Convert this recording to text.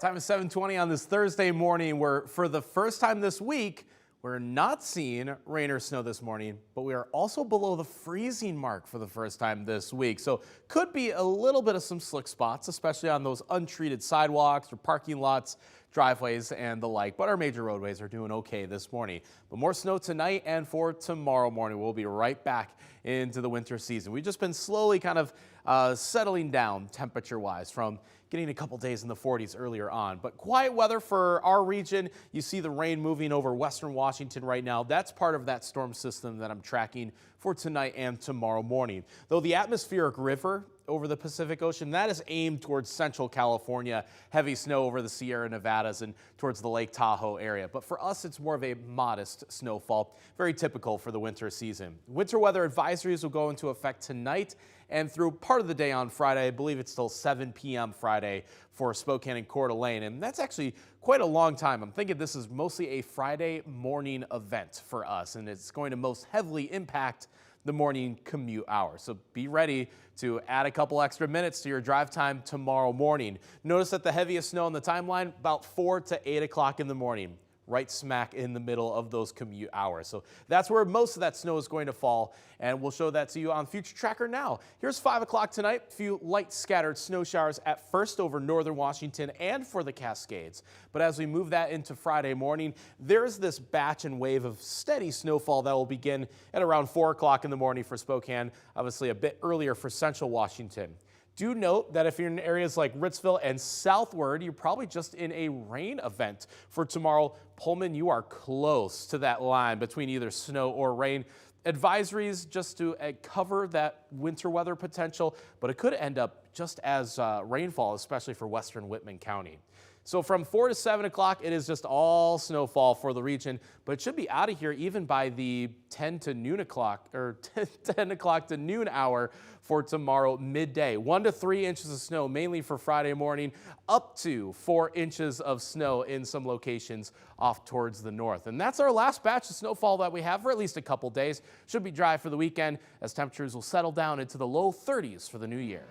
Time is 7:20 on this Thursday morning, where for the first time this week, we're not seeing rain or snow this morning, but we are also below the freezing mark for the first time this week. So could be a little bit of some slick spots, especially on those untreated sidewalks or parking lots, driveways, and the like. But our major roadways are doing okay this morning. But more snow tonight and for tomorrow morning. We'll be right back into the winter season. We've just been slowly kind of settling down temperature-wise from getting a couple days in the 40s earlier on. But quiet weather for our region. You see the rain moving over western Washington right now. That's part of that storm system that I'm tracking for tonight and tomorrow morning. Though the atmospheric river over the Pacific Ocean, that is aimed towards central California. Heavy snow over the Sierra Nevadas and towards the Lake Tahoe area. But for us, it's more of a modest snowfall, very typical for the winter season. Winter weather advisories will go into effect tonight and through part of the day on Friday. I believe it's till 7 p.m. Friday for Spokane and Coeur d'Alene, and that's actually quite a long time. I'm thinking this is mostly a Friday morning event for us, and it's going to most heavily impact the morning commute hours. So be ready to add a couple extra minutes to your drive time tomorrow morning. Notice that the heaviest snow on the timeline about 4 to 8 o'clock in the morning, right smack in the middle of those commute hours. So that's where most of that snow is going to fall, and we'll show that to you on Future Tracker now. Here's 5 o'clock tonight. A few light scattered snow showers at first over northern Washington and for the Cascades. But as we move that into Friday morning, there's this batch and wave of steady snowfall that will begin at around 4 o'clock in the morning for Spokane, obviously a bit earlier for central Washington. Do note that if you're in areas like Ritzville and southward, you're probably just in a rain event for tomorrow. Pullman, you are close to that line between either snow or rain. Advisories just to cover that winter weather potential, but it could end up just as rainfall, especially for western Whitman County. So from 4 to 7 o'clock, it is just all snowfall for the region, but it should be out of here even by the 10 to noon o'clock or 10 o'clock to noon hour for tomorrow midday. 1 to 3 inches of snow, mainly for Friday morning, up to 4 inches of snow in some locations off towards the north. And that's our last batch of snowfall that we have for at least a couple days. Should be dry for the weekend as temperatures will settle down into the low 30s for the new year.